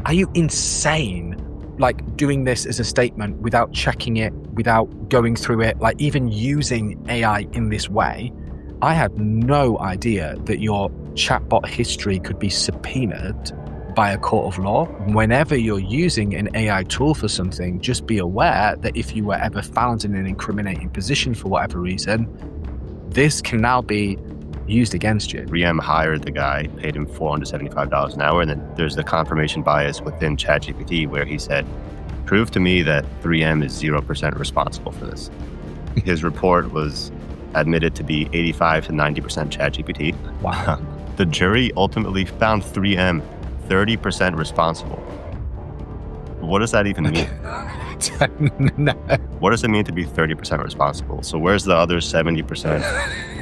Are you insane? Like doing this as a statement without checking it, without going through it, like even using AI in this way. I had no idea that your chatbot history could be subpoenaed by a court of law. Whenever you're using an AI tool for something, just be aware that if you were ever found in an incriminating position for whatever reason, this can now be used against you. 3M hired the guy, paid him $475 an hour, and then there's the confirmation bias within ChatGPT where he said, prove to me that 3M is 0% responsible for this. His report was admitted to be 85 to 90% ChatGPT. Wow. The jury ultimately found 3M 30% responsible. What does that even mean? No. What does it mean to be 30% responsible? So where's the other 70%?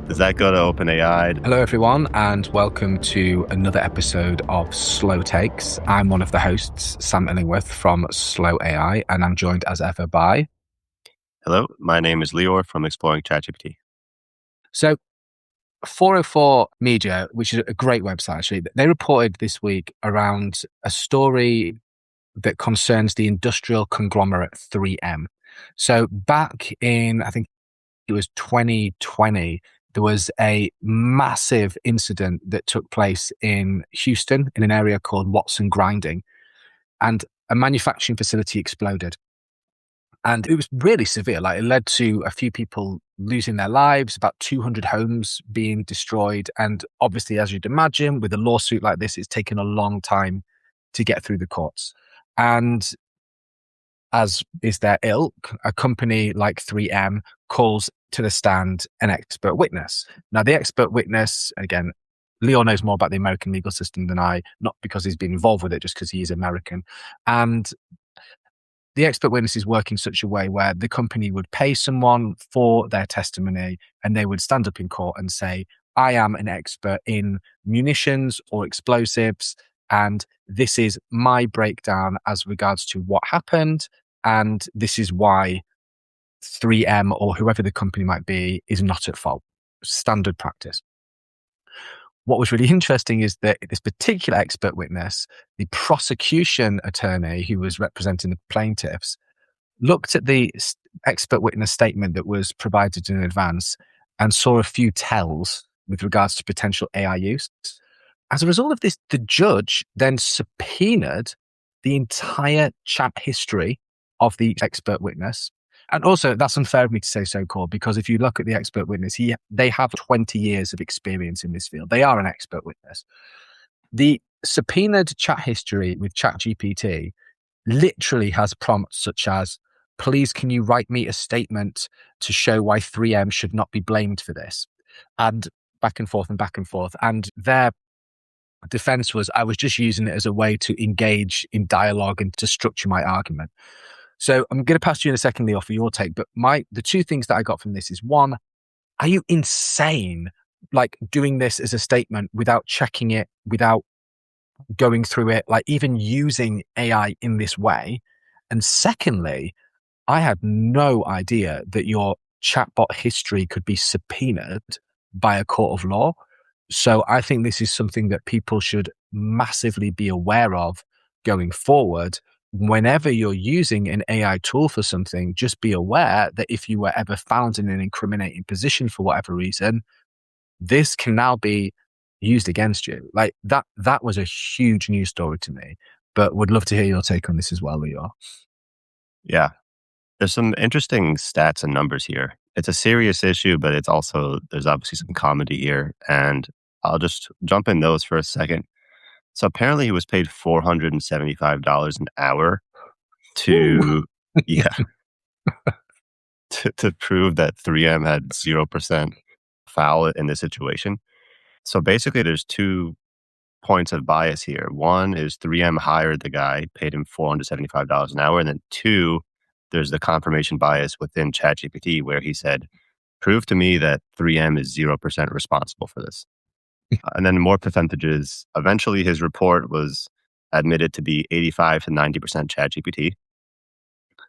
Does that go to OpenAI? Hello, everyone, and welcome to another episode of Slow Takes. I'm one of the hosts, Sam Illingworth from Slow AI, and I'm joined as ever by... Hello, my name is Leor from Exploring ChatGPT. So 404 Media, which is a great website, actually, they reported this week around a story that concerns the industrial conglomerate 3M. So back in, I think it was 2020, there was a massive incident that took place in Houston in an area called Watson Grinding, and a manufacturing facility exploded. And it was really severe. Like, it led to a few people losing their lives, about 200 homes being destroyed. And obviously, as you'd imagine, with a lawsuit like this, it's taken a long time to get through the courts. And as is their ilk, a company like 3M calls to the stand an expert witness. Now, the expert witness, again, Leor knows more about the American legal system than I, not because he's been involved with it, just because he is American. And the expert witness is working in such a way where the company would pay someone for their testimony and they would stand up in court and say, I am an expert in munitions or explosives, and this is my breakdown as regards to what happened, and this is why 3M or whoever the company might be is not at fault. Standard practice. What was really interesting is that this particular expert witness, the prosecution attorney who was representing the plaintiffs, looked at the expert witness statement that was provided in advance and saw a few tells with regards to potential AI use. As a result of this, the judge then subpoenaed the entire chat history of the expert witness. And also, that's unfair of me to say so-called, because if you look at the expert witness, they have 20 years of experience in this field. They are an expert witness. The subpoenaed chat history with ChatGPT literally has prompts such as, please, can you write me a statement to show why 3M should not be blamed for this? And back and forth and back and forth. And their defense was, I was just using it as a way to engage in dialogue and to structure my argument. So I'm going to pass to you in a second, Leor, for your take. But the two things that I got from this is, one, are you insane? Like doing this as a statement without checking it, without going through it, like even using AI in this way. And secondly, I had no idea that your chatbot history could be subpoenaed by a court of law. So I think this is something that people should massively be aware of going forward. Whenever you're using an AI tool for something, just be aware that if you were ever found in an incriminating position for whatever reason, this can now be used against you. Like that was a huge news story to me, but would love to hear your take on this as well, Leor. Yeah, there's some interesting stats and numbers here. It's a serious issue, but there's obviously some comedy here, and I'll just jump in those for a second. So apparently he was paid $475 an hour to prove that 3M had 0% foul in this situation. So basically there's 2 points of bias here. One is 3M hired the guy, paid him $475 an hour, and then 2, there's the confirmation bias within ChatGPT where he said, prove to me that 3M is 0% responsible for this. And then more percentages. Eventually, his report was admitted to be 85 to 90% ChatGPT.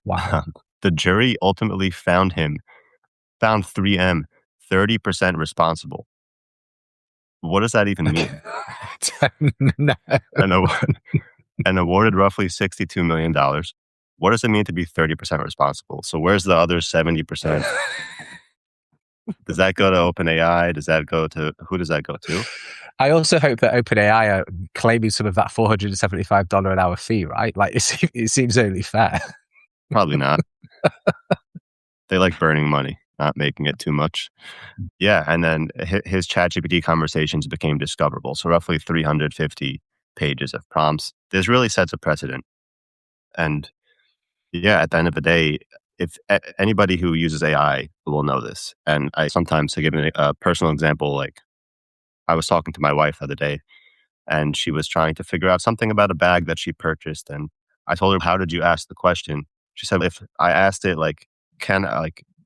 Wow. The jury ultimately found 3M 30% responsible. What does that even mean? No. And, and awarded roughly $62 million. What does it mean to be 30% responsible? So where's the other 70%? Does that go to OpenAI? Does that go to, who does that go to? I also hope that OpenAI are claiming some of that $475 an hour fee, right? Like it seems only fair. Probably not. They like burning money, not making it too much. Yeah, and then his ChatGPT conversations became discoverable. So roughly 350 pages of prompts. This really sets a precedent. And yeah, at the end of the day, if anybody who uses AI will know this. And I sometimes, to give a personal example, like I was talking to my wife the other day, and she was trying to figure out something about a bag that she purchased. And I told her, "How did you ask the question?" She said, "If I asked it, like,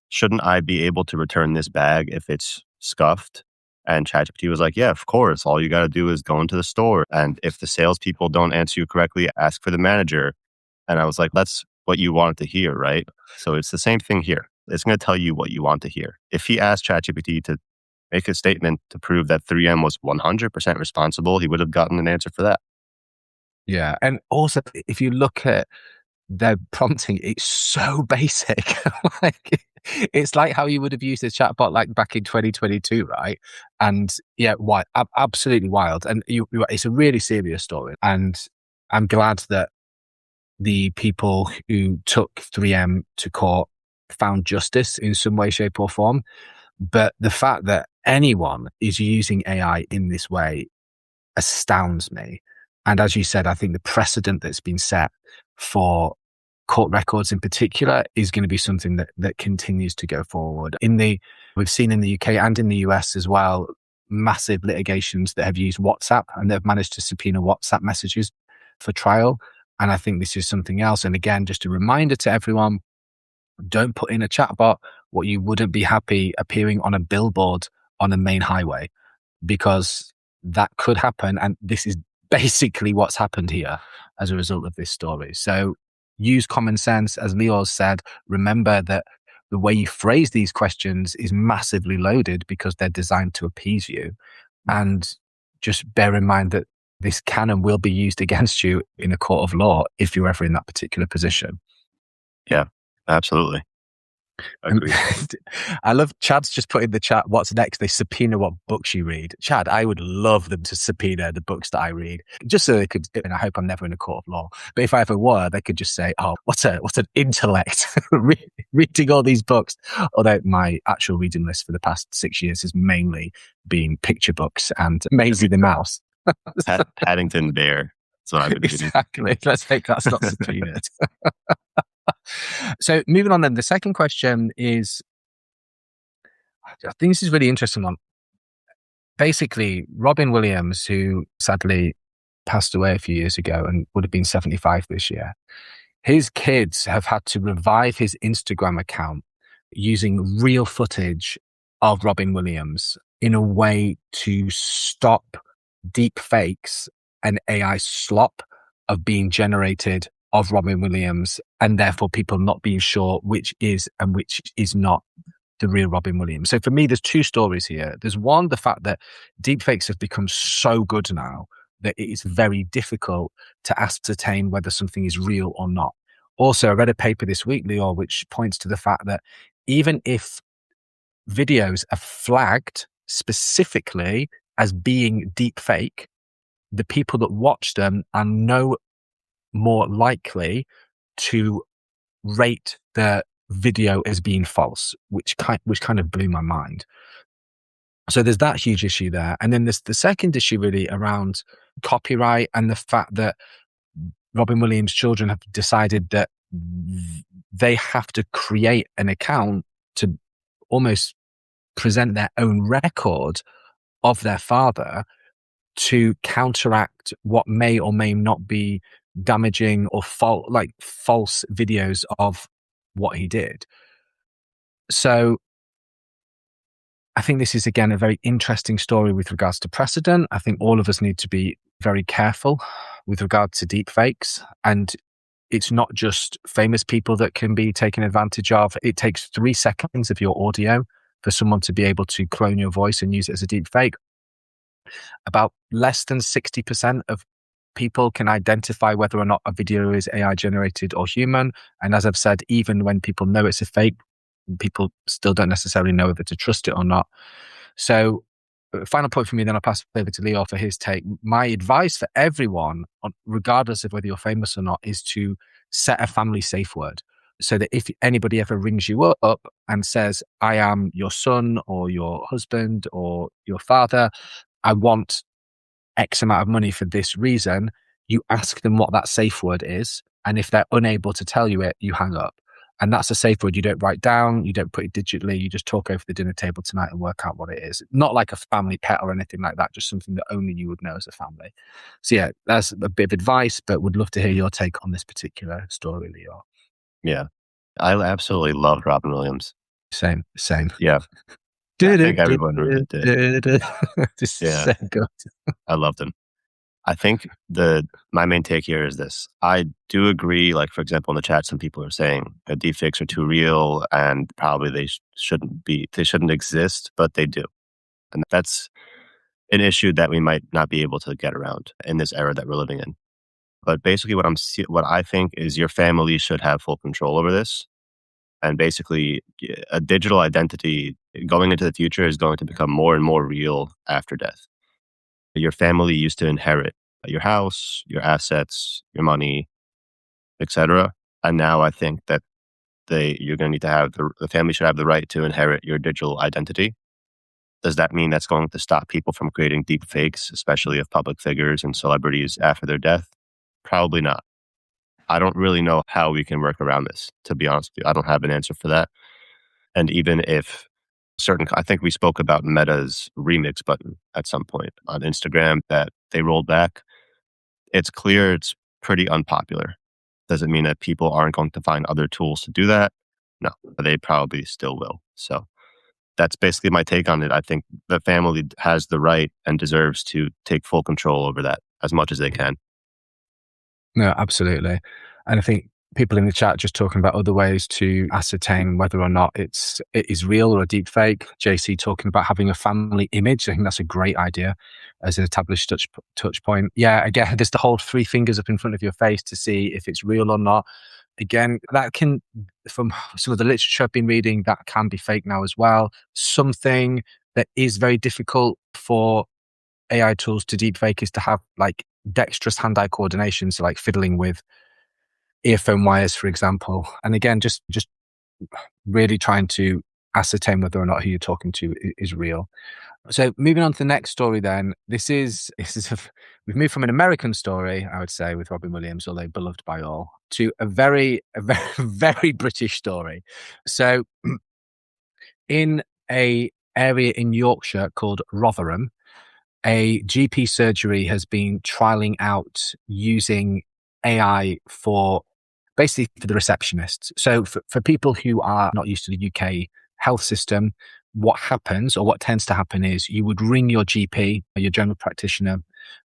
shouldn't I be able to return this bag if it's scuffed?" And ChatGPT was like, "Yeah, of course. All you got to do is go into the store, and if the salespeople don't answer you correctly, ask for the manager." And I was like, "That's what you wanted to hear, right?" So it's the same thing here. It's going to tell you what you want to hear. If he asked ChatGPT to make a statement to prove that 3M was 100% responsible, he would have gotten an answer for that. Yeah. And also, if you look at their prompting, it's so basic. Like, it's like how you would have used a chatbot like back in 2022, right? And yeah, absolutely wild. And it's a really serious story. And I'm glad that the people who took 3M to court found justice in some way, shape, or form. But the fact that anyone is using AI in this way astounds me. And as you said, I think the precedent that's been set for court records in particular is going to be something that continues to go forward. We've seen in the UK and in the US as well, massive litigations that have used WhatsApp, and they've managed to subpoena WhatsApp messages for trial. And I think this is something else. And again, just a reminder to everyone, don't put in a chatbot what you wouldn't be happy appearing on a billboard on a main highway, because that could happen. And this is basically what's happened here as a result of this story. So use common sense. As Leor said, remember that the way you phrase these questions is massively loaded because they're designed to appease you. And just bear in mind that this can and will be used against you in a court of law if you're ever in that particular position. Yeah, absolutely. I love Chad's just put in the chat, what's next? They subpoena what books you read. Chad, I would love them to subpoena the books that I read, just so they could, and I hope I'm never in a court of law, but if I ever were, they could just say, oh, what's an intellect reading all these books. Although my actual reading list for the past 6 years has mainly been picture books and Maisie the Mouse. Paddington Bear. That's what I've been reading. Exactly. Let's hope that's not subpoenaed. So moving on then, the second question is, I think this is a really interesting one. Basically, Robin Williams, who sadly passed away a few years ago and would have been 75 this year, his kids have had to revive his Instagram account using real footage of Robin Williams in a way to stop deep fakes and AI slop of being generated of Robin Williams, and therefore people not being sure which is and which is not the real Robin Williams. So for me, there's two stories here. There's one, the fact that deepfakes have become so good now that it is very difficult to ascertain whether something is real or not. Also, I read a paper this week, Leor, which points to the fact that even if videos are flagged specifically as being deepfake, the people that watch them are no more likely to rate the video as being false, which kind of blew my mind. So there's that huge issue there. And then there's the second issue really around copyright and the fact that Robin Williams' children have decided that they have to create an account to almost present their own record of their father to counteract what may or may not be damaging or false videos of what he did. So I think this is, again, a very interesting story with regards to precedent. I think all of us need to be very careful with regard to deepfakes. And it's not just famous people that can be taken advantage of. It takes 3 seconds of your audio for someone to be able to clone your voice and use it as a deepfake. about less than 60% of people can identify whether or not a video is AI generated or human. And as I've said, even when people know it's a fake, people still don't necessarily know whether to trust it or not. So, final point for me, then I'll pass it over to Leor for his take. My advice for everyone, regardless of whether you're famous or not, is to set a family safe word. So that if anybody ever rings you up and says, I am your son or your husband or your father, I want X amount of money for this reason, you ask them what that safe word is. And if they're unable to tell you it, you hang up. And that's a safe word you don't write down, you don't put it digitally, you just talk over the dinner table tonight and work out what it is. Not like a family pet or anything like that, just something that only you would know as a family. So yeah, that's a bit of advice, but would love to hear your take on this particular story, Leor. Yeah. I absolutely loved Robin Williams. Same. Yeah. I think everyone really did. Just Yeah. so good. I loved him. I think my main take here is this. I do agree, like, for example, in the chat, some people are saying that deepfakes are too real and probably they shouldn't exist, but they do. And that's an issue that we might not be able to get around in this era that we're living in. But basically what I think is your family should have full control over this. And basically a digital identity going into the future is going to become more and more real after death. Your family used to inherit your house, your assets, your money, etc. And now I think that you're going to need to have the family should have the right to inherit your digital identity. Does that mean that's going to stop people from creating deep fakes, especially of public figures and celebrities after their death? Probably not. I don't really know how we can work around this, to be honest with you. I don't have an answer for that. And even if I think we spoke about Meta's remix button at some point on Instagram that they rolled back. It's clear it's pretty unpopular. Does it mean that people aren't going to find other tools to do that? No, they probably still will. So that's basically my take on it. I think the family has the right and deserves to take full control over that as much as they can. No, absolutely. And I think people in the chat just talking about other ways to ascertain whether or not it is real or a deep fake. JC talking about having a family image. I think that's a great idea as an established touch point. Yeah, again, there's the whole 3 fingers up in front of your face to see if it's real or not. Again, that can, from some of the literature I've been reading, that can be fake now as well. Something that is very difficult for AI tools to deepfake is to have like dexterous hand-eye coordination, so like fiddling with earphone wires, for example. And again, just really trying to ascertain whether or not who you're talking to is real. So moving on to the next story, then we've moved from an American story, I would say, with Robin Williams, although beloved by all, to a very, very British story. So in a area in Yorkshire called Rotherham, a GP surgery has been trialing out using AI for basically for the receptionists. So for people who are not used to the UK health system, what happens or what tends to happen is you would ring your GP, your general practitioner,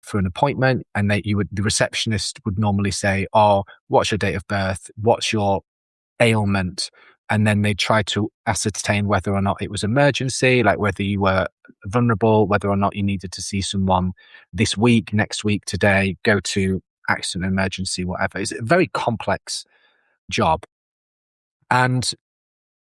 for an appointment, and the receptionist would normally say, "Oh, what's your date of birth? What's your ailment?" And then they try to ascertain whether or not it was emergency, like whether you were vulnerable, whether or not you needed to see someone this week, next week, today, go to accident, emergency, whatever. It's a very complex job. And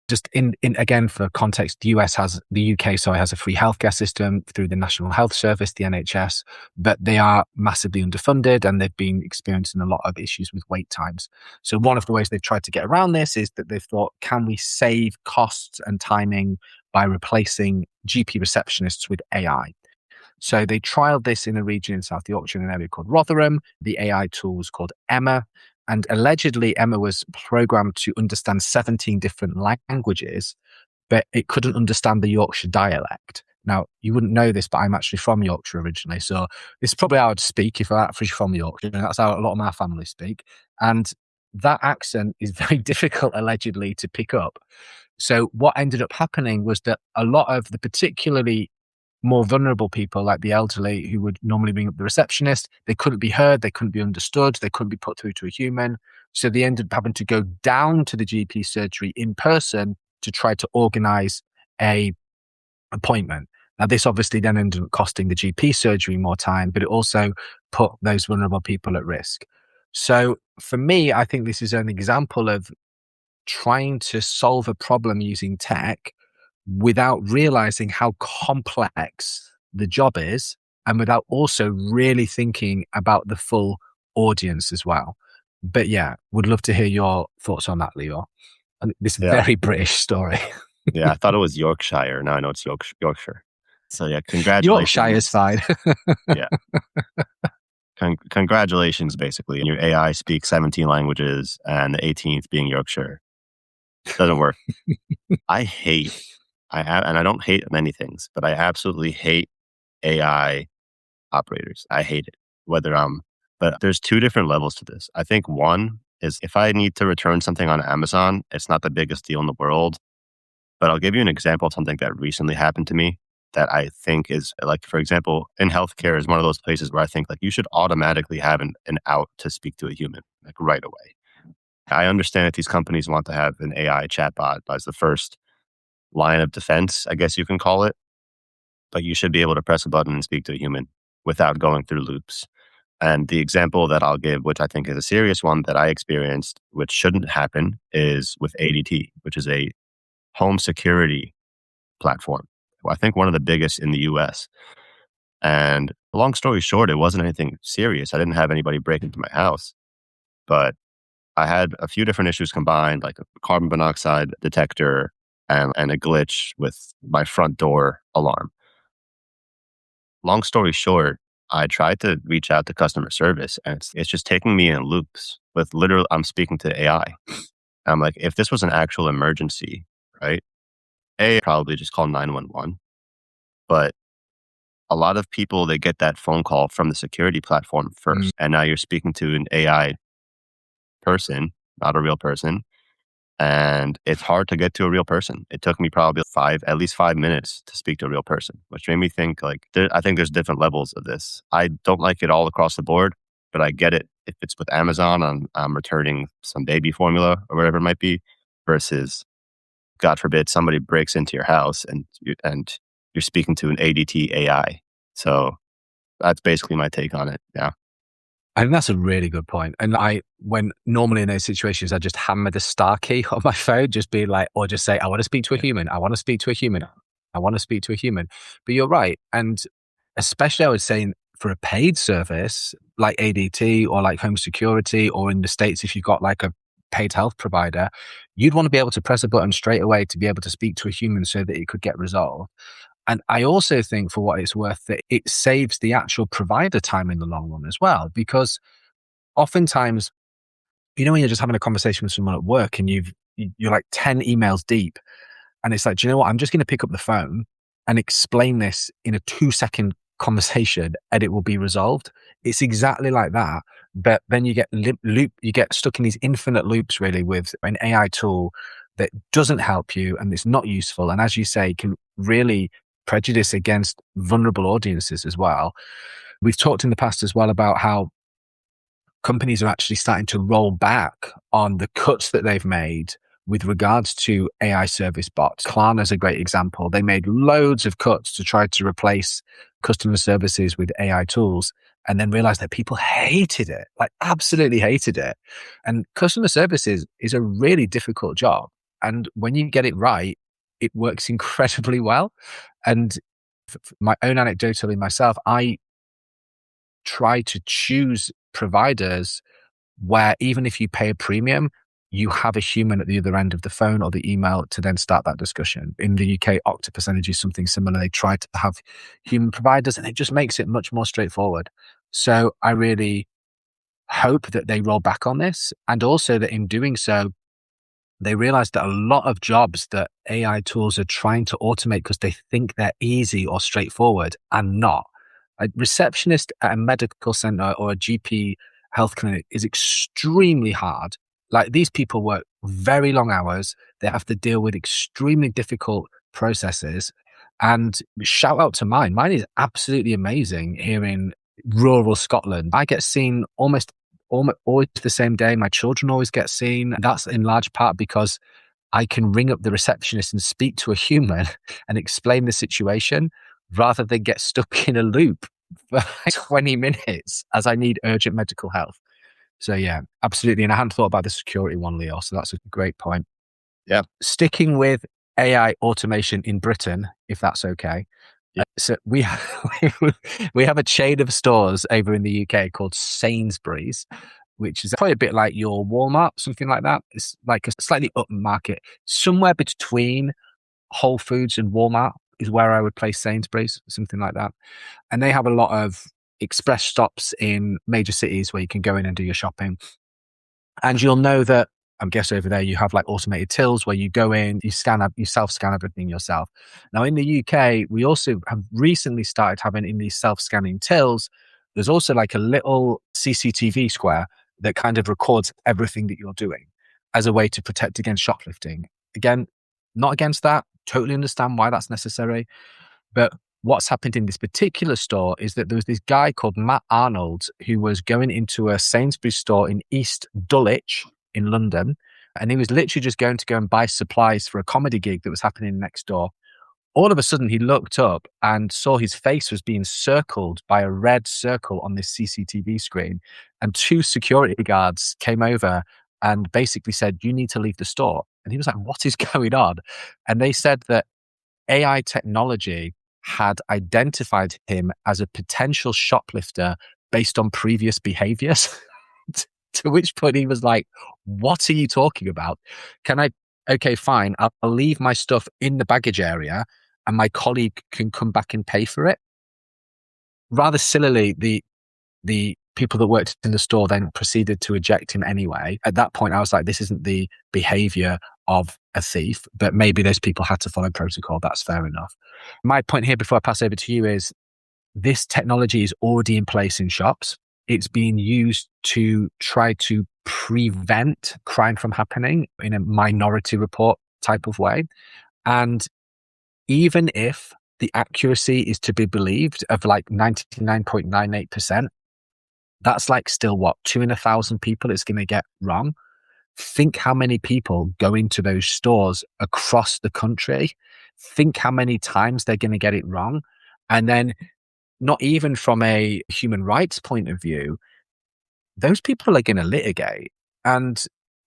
just in again, for context, the UK has a free healthcare system through the National Health Service, the NHS, but they are massively underfunded and they've been experiencing a lot of issues with wait times. So one of the ways they've tried to get around this is that they've thought, can we save costs and timing by replacing GP receptionists with AI? So they trialed this in a region in South Yorkshire, in an area called Rotherham. The AI tool was called Emma. And allegedly, Emma was programmed to understand 17 different languages, but it couldn't understand the Yorkshire dialect. Now, you wouldn't know this, but I'm actually from Yorkshire originally. So this is probably how I'd speak if I'm actually from Yorkshire. And that's how a lot of my family speak. And that accent is very difficult, allegedly, to pick up. So what ended up happening was that a lot of the particularly more vulnerable people, like the elderly, who would normally ring up the receptionist, they couldn't be heard, they couldn't be understood, they couldn't be put through to a human. So they ended up having to go down to the GP surgery in person to try to organize a appointment. Now, this obviously then ended up costing the GP surgery more time, but it also put those vulnerable people at risk. So for me, I think this is an example of trying to solve a problem using tech without realizing how complex the job is and without also really thinking about the full audience as well. But yeah, would love to hear your thoughts on that, Leor. And this Yeah. very British story. Yeah. I thought it was Yorkshire. Now I know it's Yorkshire. So yeah, Yorkshire is congratulations. fine. Yeah. Congratulations, basically. Your AI speaks 17 languages and the 18th being Yorkshire. Doesn't work. And I don't hate many things, but I absolutely hate AI operators. I hate it. But there's two different levels to this. I think one is if I need to return something on Amazon, it's not the biggest deal in the world. But I'll give you an example of something that recently happened to me that I think is like, for example, in healthcare is one of those places where I think like you should automatically have an out to speak to a human like right away. I understand that these companies want to have an AI chatbot as the first line of defense, I guess you can call it, but you should be able to press a button and speak to a human without going through loops. And the example that I'll give, which I think is a serious one that I experienced, which shouldn't happen, is with ADT, which is a home security platform. I think one of the biggest in the US. And long story short, it wasn't anything serious. I didn't have anybody break into my house, but I had a few different issues combined, like a carbon monoxide detector and a glitch with my front door alarm. Long story short, I tried to reach out to customer service and it's just taking me in loops with literally, I'm speaking to AI. And I'm like, if this was an actual emergency, right? Probably just call 911. But a lot of people, they get that phone call from the security platform first. And now you're speaking to an AI person, not a real person. And it's hard to get to a real person. It took me probably at least 5 minutes to speak to a real person, which made me think like, I think there's different levels of this. I don't like it all across the board, but I get it. If it's with Amazon, I'm returning some baby formula or whatever it might be, versus, God forbid, somebody breaks into your house and you're speaking to an ADT AI. So that's basically my take on it. Yeah. I think that's a really good point. And when normally in those situations, I just hammer the star key on my phone, just be like, or just say, I want to speak to a human. I want to speak to a human. I want to speak to a human. But you're right. And especially I would say for a paid service like ADT or like home security, or in the States, if you've got like a paid health provider, you'd want to be able to press a button straight away to be able to speak to a human so that it could get resolved. And I also think, for what it's worth, that it saves the actual provider time in the long run as well. Because oftentimes, when you're just having a conversation with someone at work and you're like 10 emails deep, and it's like, do you know what? I'm just going to pick up the phone and explain this in a 2-second conversation and it will be resolved. It's exactly like that. But then you get you get stuck in these infinite loops really with an AI tool that doesn't help you and it's not useful. And as you say, can really prejudice against vulnerable audiences as well. We've talked in the past as well about how companies are actually starting to roll back on the cuts that they've made with regards to AI service bots. Klarna is a great example. They made loads of cuts to try to replace customer services with AI tools and then realized that people hated it, like absolutely hated it. And customer services is a really difficult job. And when you get it right, it works incredibly well. And my own anecdotally myself, I try to choose providers where even if you pay a premium, you have a human at the other end of the phone or the email to then start that discussion. In the UK, Octopus Energy is something similar. They try to have human providers and it just makes it much more straightforward. So I really hope that they roll back on this, and also that in doing so, they realize that a lot of jobs that AI tools are trying to automate because they think they're easy or straightforward are not. A receptionist at a medical center or a GP health clinic is extremely hard. Like, these people work very long hours. They have to deal with extremely difficult processes. And shout out to mine. Mine is absolutely amazing here in rural Scotland. I get seen almost always the same day. My children always get seen. That's in large part because I can ring up the receptionist and speak to a human and explain the situation rather than get stuck in a loop for like 20 minutes as I need urgent medical help. So yeah, absolutely. And I hadn't thought about the security one, Leo. So that's a great point. Yeah. Sticking with AI automation in Britain, if that's okay. Yeah. So we have a chain of stores over in the UK called Sainsbury's, which is probably a bit like your Walmart, something like that. It's like a slightly upmarket, somewhere between Whole Foods and Walmart is where I would place Sainsbury's, something like that. And they have a lot of express stops in major cities where you can go in and do your shopping. And you'll know that, I guess over there you have like automated tills where you go in, you self-scan everything yourself. Now in the UK, we also have recently started having in these self-scanning tills, there's also like a little CCTV square that kind of records everything that you're doing as a way to protect against shoplifting. Again, not against that, totally understand why that's necessary. But what's happened in this particular store is that there was this guy called Matt Arnold who was going into a Sainsbury's store in East Dulwich in London. And he was literally just going to go and buy supplies for a comedy gig that was happening next door. All of a sudden, he looked up and saw his face was being circled by a red circle on this CCTV screen. And two security guards came over and basically said, "You need to leave the store." And he was like, "What is going on?" And they said that AI technology had identified him as a potential shoplifter based on previous behaviors. To which point he was like, "What are you talking about? Okay, fine. I'll leave my stuff in the baggage area and my colleague can come back and pay for it." Rather sillily, the people that worked in the store then proceeded to eject him anyway. At that point, I was like, this isn't the behavior of a thief, but maybe those people had to follow protocol. That's fair enough. My point here before I pass over to you is this technology is already in place in shops. It's being used to try to prevent crime from happening in a Minority Report type of way. And even if the accuracy is to be believed of like 99.98%, that's like still what, 2 in 1,000 people it's going to get wrong. Think how many people go into those stores across the country. Think how many times they're going to get it wrong. And then not even from a human rights point of view, those people are going to litigate. And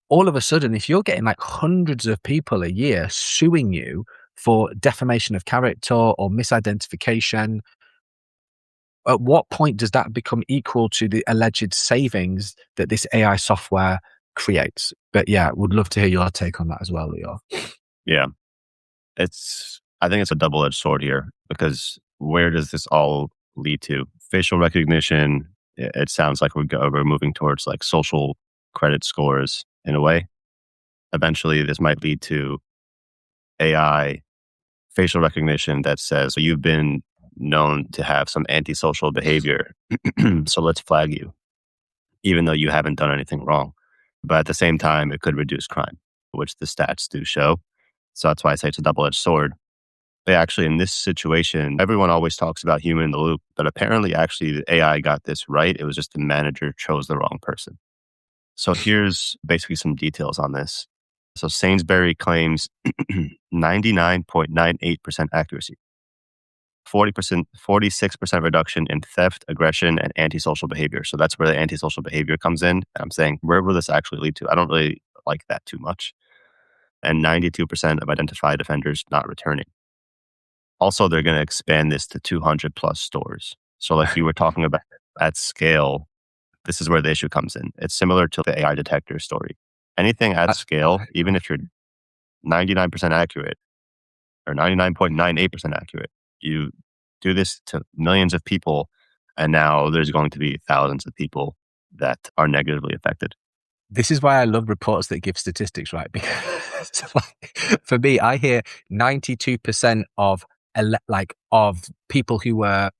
all of a sudden, if you're getting like hundreds of people a year suing you for defamation of character or misidentification, at what point does that become equal to the alleged savings that this AI software creates? But yeah, would love to hear your take on that as well, Leor. Yeah. I think it's a double-edged sword here, because where does this all lead to? Facial recognition, it sounds like we're moving towards like social credit scores in a way. Eventually, this might lead to AI facial recognition that says, so you've been known to have some antisocial behavior, so let's flag you, even though you haven't done anything wrong. But at the same time, it could reduce crime, which the stats do show. So that's why I say it's a double-edged sword. But actually, in this situation, everyone always talks about human in the loop, but apparently, actually, the AI got this right. It was just the manager chose the wrong person. So here's basically some details on this. So Sainsbury claims 99.98% accuracy, 46% reduction in theft, aggression, and antisocial behavior. So that's where the antisocial behavior comes in. I'm saying, where will this actually lead to? I don't really like that too much. And 92% of identified offenders not returning. Also, they're going to expand this to 200 plus stores. So like you were talking about at scale, this is where the issue comes in. It's similar to the AI detector story. Anything at scale, even if you're 99% accurate or 99.98% accurate, you do this to millions of people, and now there's going to be thousands of people that are negatively affected. This is why I love reports that give statistics, right? Because for me, I hear 92% of people who were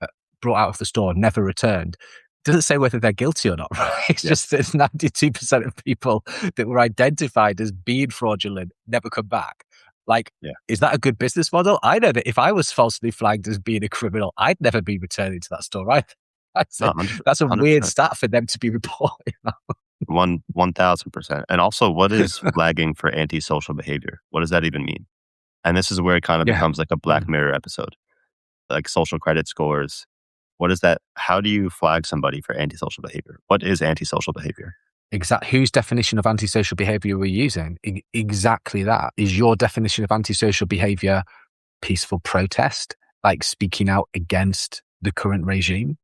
brought out of the store never returned. Doesn't say whether they're guilty or not, right? It's just that 92% of people that were identified as being fraudulent never come back. Is that a good business model? I know that if I was falsely flagged as being a criminal, I'd never be returning to that store, right? That's a weird stat for them to be reporting. 1,000%. And also, what is flagging for antisocial behavior? What does that even mean? And this is where it kind of becomes like a Black Mirror episode. like social credit scores. What is that? How do you flag somebody for antisocial behavior? What is antisocial behavior? Whose definition of antisocial behavior we're using? Exactly that. Is your definition of antisocial behavior peaceful protest, like speaking out against the current regime?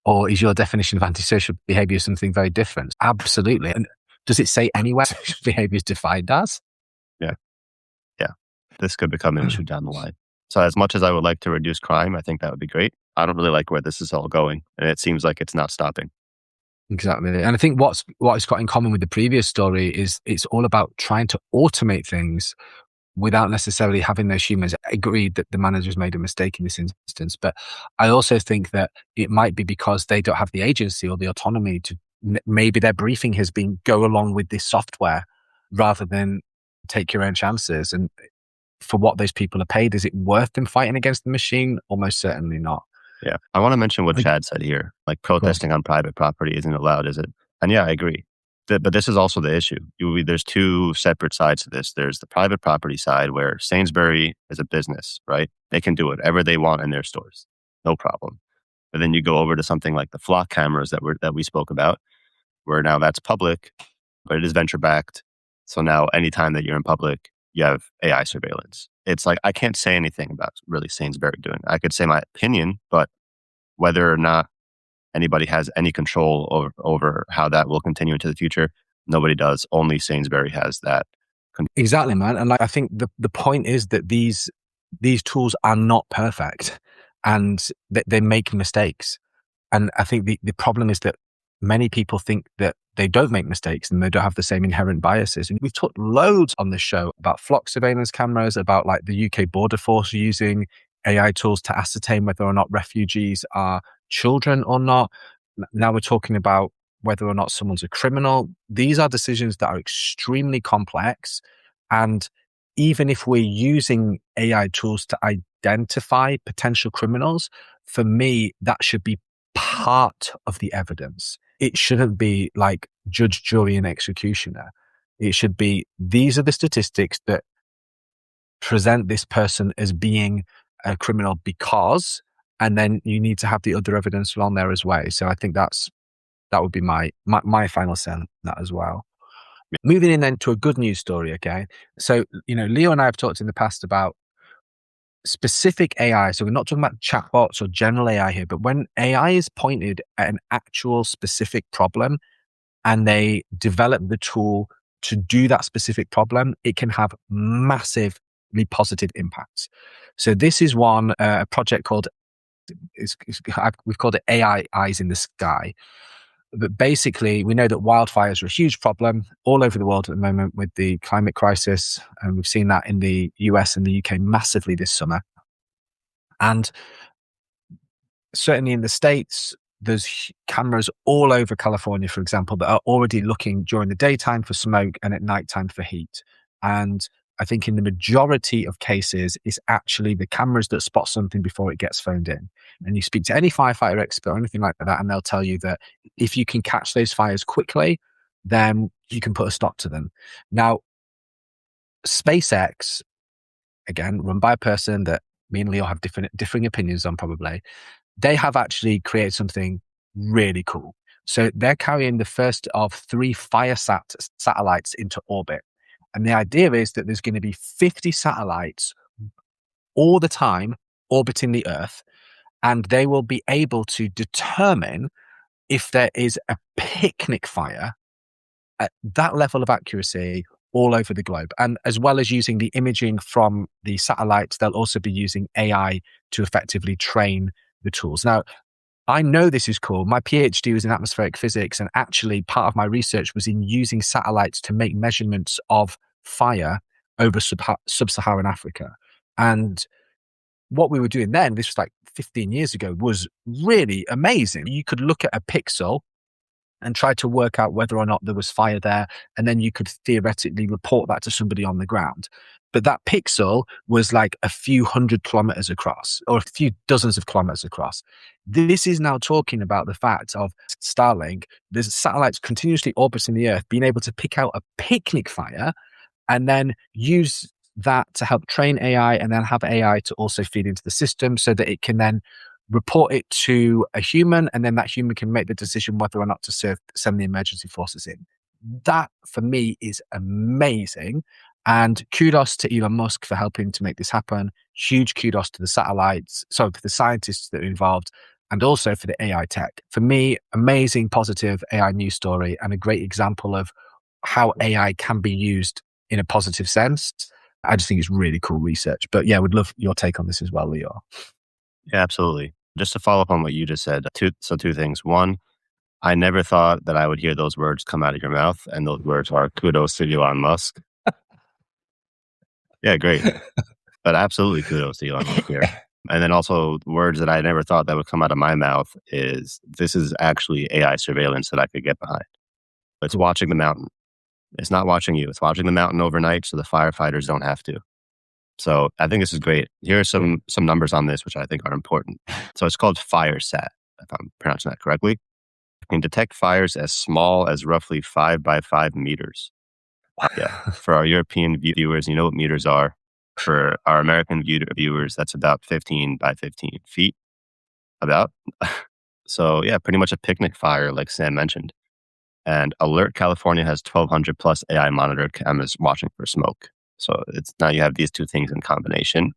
Or is your definition of antisocial behavior something very different? Absolutely. And does it say anywhere social behavior is defined as? Yeah. Yeah. This could become an issue down the line. So as much as I would like to reduce crime, I think that would be great. I don't really like where this is all going, and it seems like it's not stopping. Exactly. And I think what it's got in common with the previous story is it's all about trying to automate things without necessarily having those humans. I agreed that the managers made a mistake in this instance, but I also think that it might be because they don't have the agency or the autonomy to, maybe their briefing has been go along with this software rather than take your own chances. And for what those people are paid, is it worth them fighting against the machine? Almost certainly not. Yeah. I want to mention what Chad said here. Like protesting on private property isn't allowed, is it? And yeah, I agree. But this is also the issue. There's two separate sides to this. There's the private property side where Sainsbury is a business, right? They can do whatever they want in their stores. No problem. But then you go over to something like the flock cameras that we spoke about, where now that's public, but it is venture backed. So now anytime that you're in public, you have AI surveillance. It's like, I can't say anything about really Sainsbury doing. I could say my opinion, but whether or not anybody has any control over how that will continue into the future, nobody does. Only Sainsbury has that. Exactly, man. And like, I think the point is that these tools are not perfect and they make mistakes. And I think the problem is that many people think that they don't make mistakes and they don't have the same inherent biases. And we've talked loads on this show about flock surveillance cameras, about like the UK border force using AI tools to ascertain whether or not refugees are children or not. Now we're talking about whether or not someone's a criminal. These are decisions that are extremely complex. And even if we're using AI tools to identify potential criminals, for me, that should be part of the evidence. It shouldn't be like judge, jury, and executioner. It should be, these are the statistics that present this person as being a criminal because, and then you need to have the other evidence along there as well. So I think that would be my final say on that as well. Moving in then to a good news story, okay? So, Leo and I have talked in the past about specific AI. So we're not talking about chatbots or general AI here, but when AI is pointed at an actual specific problem and they develop the tool to do that specific problem, it can have massively positive impacts. So this is one, a project called, we've called it AI Eyes in the Sky. But basically, we know that wildfires are a huge problem all over the world at the moment with the climate crisis. And we've seen that in the US and the UK massively this summer. And certainly in the States, there's cameras all over California, for example, that are already looking during the daytime for smoke and at nighttime for heat. And I think in the majority of cases, it's actually the cameras that spot something before it gets phoned in. And you speak to any firefighter expert or anything like that, and they'll tell you that if you can catch those fires quickly, then you can put a stop to them. Now, SpaceX, again, run by a person that me and Leo have differing opinions on probably, they have actually created something really cool. So they're carrying the first of 3 FireSat satellites into orbit. And the idea is that there's going to be 50 satellites all the time orbiting the Earth, and they will be able to determine if there is a picnic fire at that level of accuracy all over the globe. And as well as using the imaging from the satellites, they'll also be using AI to effectively train the tools. Now, I know this is cool. My PhD was in atmospheric physics, and actually part of my research was in using satellites to make measurements of fire over sub-Saharan Africa. And what we were doing then, this was like 15 years ago, was really amazing. You could look at a pixel and try to work out whether or not there was fire there, and then you could theoretically report that to somebody on the ground. But that pixel was like a few hundred kilometers across, or a few dozens of kilometers across. This is now talking about the fact of Starlink. There's satellites continuously orbiting the Earth, being able to pick out a picnic fire and then use that to help train AI and then have AI to also feed into the system so that it can then report it to a human, and then that human can make the decision whether or not to send the emergency forces in. That for me is amazing. And kudos to Elon Musk for helping to make this happen. Huge kudos to the to the scientists that are involved, and also for the AI tech. For me, amazing, positive AI news story and a great example of how AI can be used in a positive sense. I just think it's really cool research. But yeah, would love your take on this as well, Leor. Yeah, absolutely. Just to follow up on what you just said, two things. One, I never thought that I would hear those words come out of your mouth, and those words are kudos to Elon Musk. Yeah, great. But absolutely kudos to Elon Musk here. And then also words that I never thought that would come out of my mouth is this is actually AI surveillance that I could get behind. It's Cool. watching the mountain. It's not watching you. It's watching the mountain overnight so the firefighters don't have to. So I think this is great. Here are some numbers on this, which I think are important. So it's called FireSat, if I'm pronouncing that correctly. It can detect fires as small as roughly 5 by 5 meters. Yeah. For our European viewers, you know what meters are. For our American viewers, that's about 15 by 15 feet. About. So yeah, pretty much a picnic fire, like Sam mentioned. And Alert California has 1,200 plus AI monitor cameras watching for smoke. So it's now you have these two things in combination.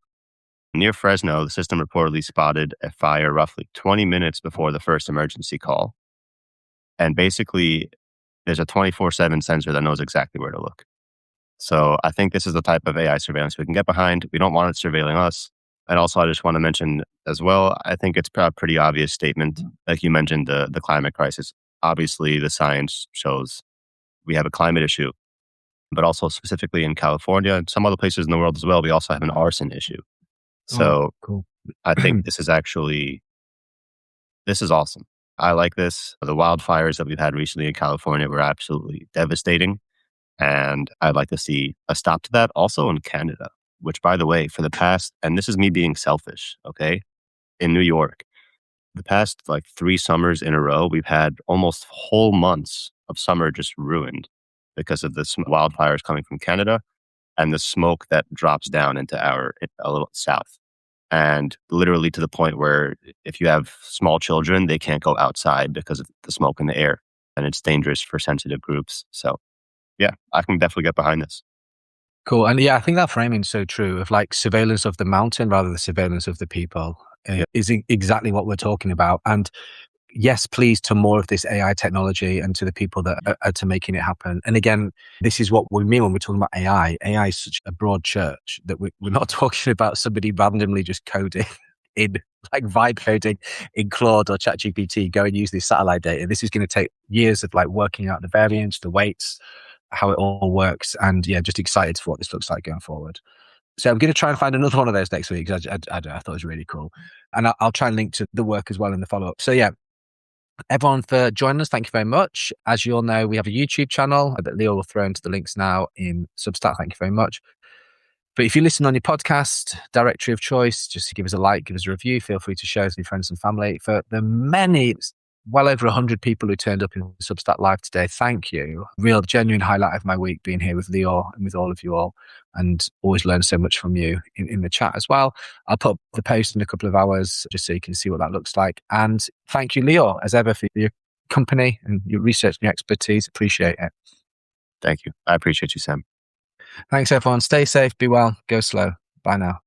Near Fresno, the system reportedly spotted a fire roughly 20 minutes before the first emergency call. And basically, there's a 24/7 sensor that knows exactly where to look. So I think this is the type of AI surveillance we can get behind. We don't want it surveilling us. And also, I just want to mention as well, I think it's a pretty obvious statement. Like you mentioned, the climate crisis. Obviously, the science shows we have a climate issue, but also specifically in California and some other places in the world as well, we also have an arson issue. Oh, So cool. I think this is awesome. I like this. The wildfires that we've had recently in California were absolutely devastating. And I'd like to see a stop to that also in Canada, which, by the way, for the past, and this is me being selfish, okay, in New York, the past like 3 summers in a row, we've had almost whole months of summer just ruined because of the wildfires coming from Canada and the smoke that drops down into a little south. And literally to the point where if you have small children, they can't go outside because of the smoke in the air and it's dangerous for sensitive groups. So yeah, I can definitely get behind this. Cool. And yeah, I think that framing's so true of like surveillance of the mountain rather than surveillance of the people Yeah. is exactly what we're talking about. And yes, please to more of this AI technology and to the people that are to making it happen. And again, this is what we mean when we're talking about AI. AI is such a broad church that we're not talking about somebody randomly just coding in like vibe coding in Claude or ChatGPT, go and use this satellite data. This is going to take years of like working out the variance, the weights, how it all works. And yeah, just excited for what this looks like going forward. So I'm going to try and find another one of those next week because I thought it was really cool. And I'll try and link to the work as well in the follow-up. So yeah, everyone for joining us, thank you very much. As you all know, we have a YouTube channel that Leor will throw into the links now in Substack. Thank you very much. But if you listen on your podcast directory of choice, just give us a like, give us a review. Feel free to share with your friends and family. For the many, well over 100 people who turned up in Substack Live today, thank you. Real genuine highlight of my week being here with Leor and with all of you all, and always learn so much from you in the chat as well. I'll put the post in a couple of hours just so you can see what that looks like. And thank you, Leor, as ever, for your company and your research and your expertise. Appreciate it. Thank you. I appreciate you, Sam. Thanks, everyone. Stay safe, be well, go slow. Bye now.